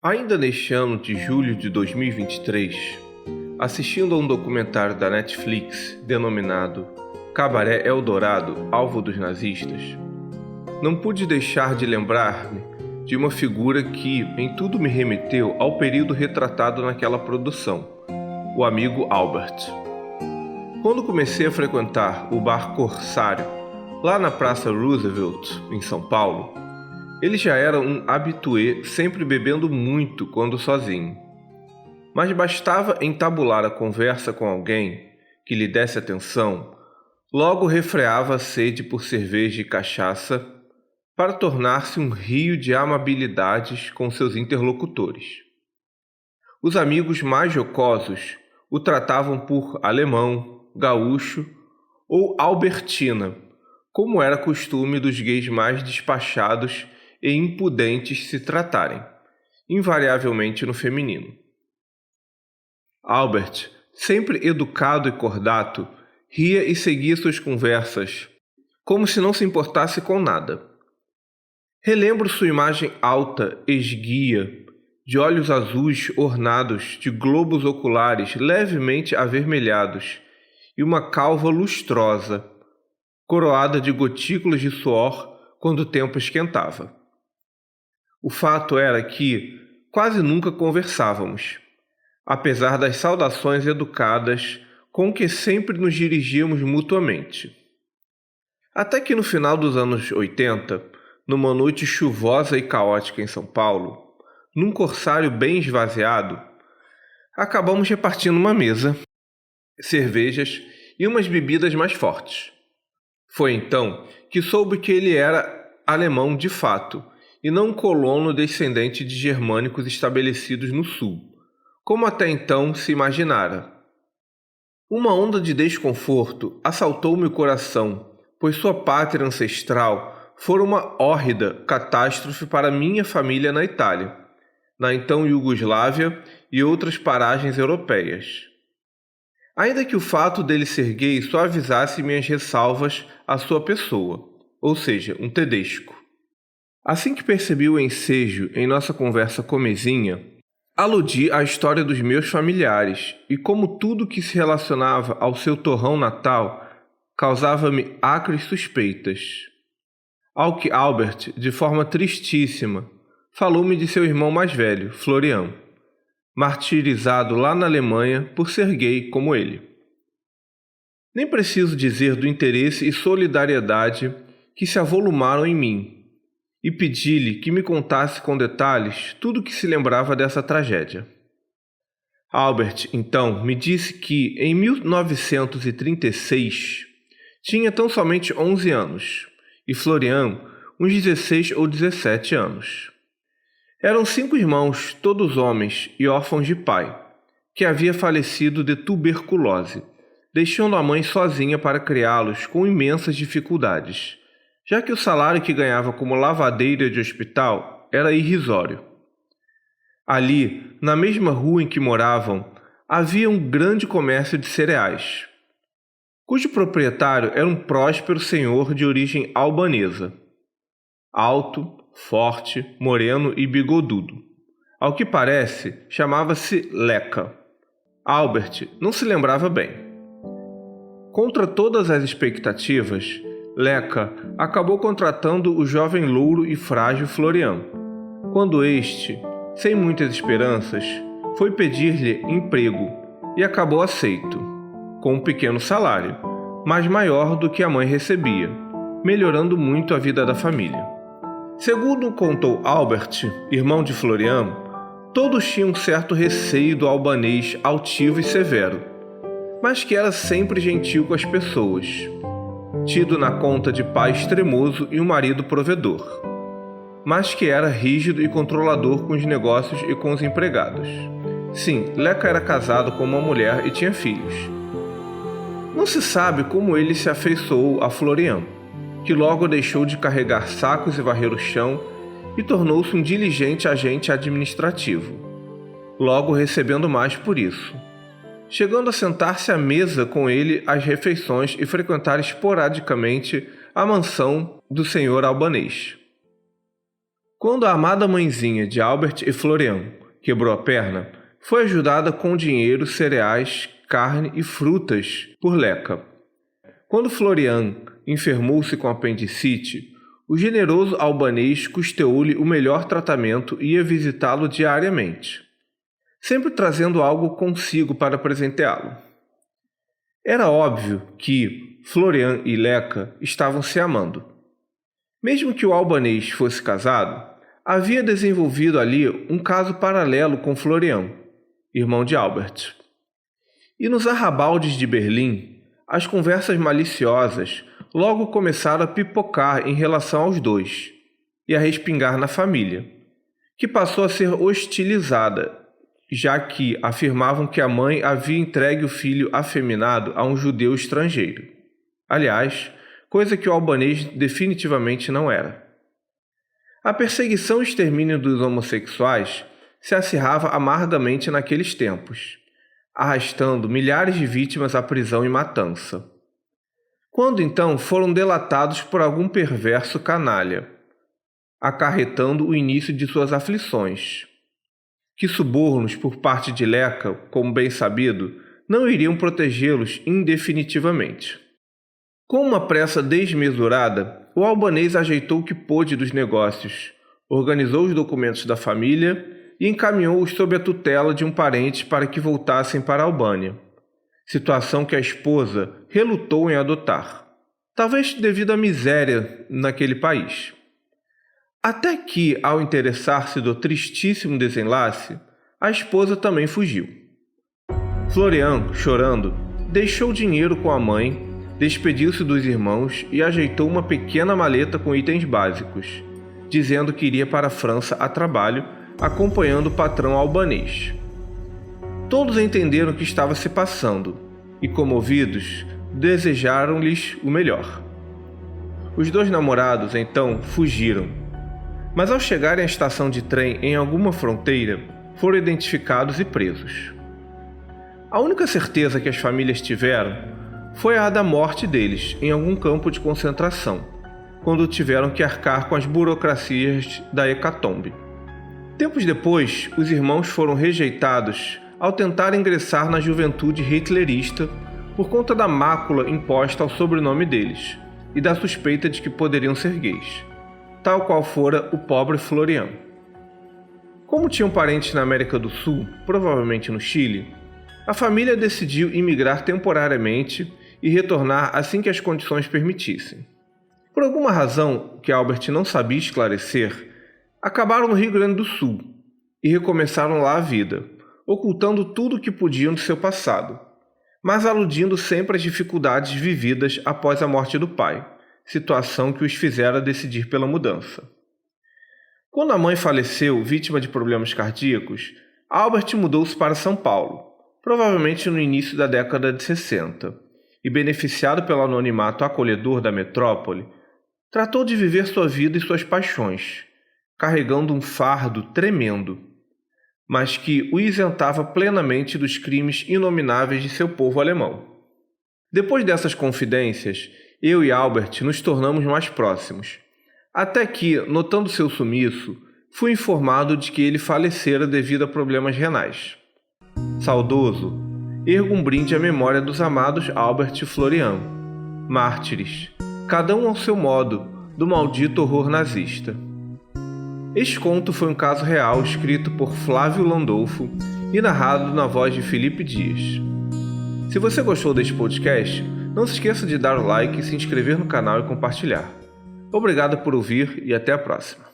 Ainda neste ano de julho de 2023, assistindo a um documentário da Netflix denominado Cabaré Eldorado, Alvo dos Nazistas, não pude deixar de lembrar-me de uma figura que em tudo me remeteu ao período retratado naquela produção, o amigo Albert. Quando comecei a frequentar o bar Corsário, lá na Praça Roosevelt, em São Paulo, ele já era um habitué, sempre bebendo muito quando sozinho. Mas bastava entabular a conversa com alguém que lhe desse atenção, logo refreava a sede por cerveja e cachaça para tornar-se um rio de amabilidades com seus interlocutores. Os amigos mais jocosos o tratavam por alemão, gaúcho ou Albertina, como era costume dos gays mais despachados e impudentes se tratarem, invariavelmente no feminino. Albert, sempre educado e cordato, ria e seguia suas conversas, como se não se importasse com nada. Relembro sua imagem alta, esguia, de olhos azuis ornados de globos oculares levemente avermelhados e uma calva lustrosa, coroada de gotículas de suor quando o tempo esquentava. O fato era que quase nunca conversávamos, apesar das saudações educadas com que sempre nos dirigíamos mutuamente. Até que no final dos anos 80, numa noite chuvosa e caótica em São Paulo, num corsário bem esvaziado, acabamos repartindo uma mesa, cervejas e umas bebidas mais fortes. Foi então que soube que ele era alemão de fato, e não um colono descendente de germânicos estabelecidos no sul, como até então se imaginara. Uma onda de desconforto assaltou-me o coração, pois sua pátria ancestral fora uma hórrida catástrofe para minha família na Itália, na então Iugoslávia e outras paragens europeias. Ainda que o fato dele ser gay suavizasse minhas ressalvas à sua pessoa, ou seja, um tedesco. Assim que percebi o ensejo em nossa conversa comezinha, aludi à história dos meus familiares e como tudo que se relacionava ao seu torrão natal causava-me acres suspeitas. Ao que Albert, de forma tristíssima, falou-me de seu irmão mais velho, Florian, martirizado lá na Alemanha por ser gay como ele. Nem preciso dizer do interesse e solidariedade que se avolumaram em mim, e pedi-lhe que me contasse com detalhes tudo o que se lembrava dessa tragédia. Albert, então, me disse que, em 1936, tinha tão somente 11 anos, e Florian, uns 16 ou 17 anos. Eram 5 irmãos, todos homens e órfãos de pai, que havia falecido de tuberculose, deixando a mãe sozinha para criá-los com imensas dificuldades, já que o salário que ganhava como lavadeira de hospital era irrisório. Ali, na mesma rua em que moravam, havia um grande comércio de cereais, cujo proprietário era um próspero senhor de origem albanesa, alto, forte, moreno e bigodudo. Ao que parece, chamava-se Leca. Albert não se lembrava bem. Contra todas as expectativas, Leca acabou contratando o jovem louro e frágil Florian, quando este, sem muitas esperanças, foi pedir-lhe emprego e acabou aceito, com um pequeno salário, mas maior do que a mãe recebia, melhorando muito a vida da família. Segundo contou Albert, irmão de Florian, todos tinham um certo receio do albanês altivo e severo, mas que era sempre gentil com as pessoas, tido na conta de pai extremoso e um marido provedor, mas que era rígido e controlador com os negócios e com os empregados. Sim, Leca era casado com uma mulher e tinha filhos. Não se sabe como ele se afeiçoou a Florian, que logo deixou de carregar sacos e varrer o chão e tornou-se um diligente agente administrativo, logo recebendo mais por isso, chegando a sentar-se à mesa com ele às refeições e frequentar esporadicamente a mansão do senhor albanês. Quando a amada mãezinha de Albert e Florian quebrou a perna, foi ajudada com dinheiro, cereais, carne e frutas por Leca. Quando Florian enfermou-se com apendicite, o generoso albanês custeou-lhe o melhor tratamento e ia visitá-lo diariamente, sempre trazendo algo consigo para presenteá-lo. Era óbvio que Florian e Leca estavam se amando. Mesmo que o albanês fosse casado, havia desenvolvido ali um caso paralelo com Florian, irmão de Albert. E nos arrabaldes de Berlim, as conversas maliciosas logo começaram a pipocar em relação aos dois e a respingar na família, que passou a ser hostilizada, já que afirmavam que a mãe havia entregue o filho afeminado a um judeu estrangeiro. Aliás, coisa que o albanês definitivamente não era. A perseguição e extermínio dos homossexuais se acirrava amargamente naqueles tempos, arrastando milhares de vítimas à prisão e matança. Quando então foram delatados por algum perverso canalha, acarretando o início de suas aflições. Que subornos por parte de Leca, como bem sabido, não iriam protegê-los indefinitivamente. Com uma pressa desmesurada, o albanês ajeitou o que pôde dos negócios, organizou os documentos da família e encaminhou-os sob a tutela de um parente para que voltassem para a Albânia, situação que a esposa relutou em adotar, talvez devido à miséria naquele país. Até que, ao interessar-se do tristíssimo desenlace, a esposa também fugiu. Florian, chorando, deixou dinheiro com a mãe, despediu-se dos irmãos e ajeitou uma pequena maleta com itens básicos, dizendo que iria para a França a trabalho, acompanhando o patrão albanês. Todos entenderam o que estava se passando e, comovidos, desejaram-lhes o melhor. Os dois namorados, então, fugiram, mas ao chegarem à estação de trem em alguma fronteira, foram identificados e presos. A única certeza que as famílias tiveram foi a da morte deles em algum campo de concentração, quando tiveram que arcar com as burocracias da hecatombe. Tempos depois, os irmãos foram rejeitados ao tentar ingressar na juventude hitlerista por conta da mácula imposta ao sobrenome deles e da suspeita de que poderiam ser gays, tal qual fora o pobre Florian. Como tinham parentes na América do Sul, provavelmente no Chile, a família decidiu imigrar temporariamente e retornar assim que as condições permitissem. Por alguma razão que Albert não sabia esclarecer, acabaram no Rio Grande do Sul e recomeçaram lá a vida, ocultando tudo o que podiam de seu passado, mas aludindo sempre às dificuldades vividas após a morte do pai, situação que os fizera decidir pela mudança. Quando a mãe faleceu, vítima de problemas cardíacos, Albert mudou-se para São Paulo, provavelmente no início da década de 60, e beneficiado pelo anonimato acolhedor da metrópole, tratou de viver sua vida e suas paixões, carregando um fardo tremendo, mas que o isentava plenamente dos crimes inomináveis de seu povo alemão. Depois dessas confidências, eu e Albert nos tornamos mais próximos, até que, notando seu sumiço, fui informado de que ele falecera devido a problemas renais. Saudoso, ergo um brinde à memória dos amados Albert e Florian, mártires, cada um ao seu modo, do maldito horror nazista. Este conto foi um caso real escrito por Flávio Landolfo e narrado na voz de Felipe Dias. Se você gostou deste podcast, não se esqueça de dar o like, se inscrever no canal e compartilhar. Obrigado por ouvir e até a próxima.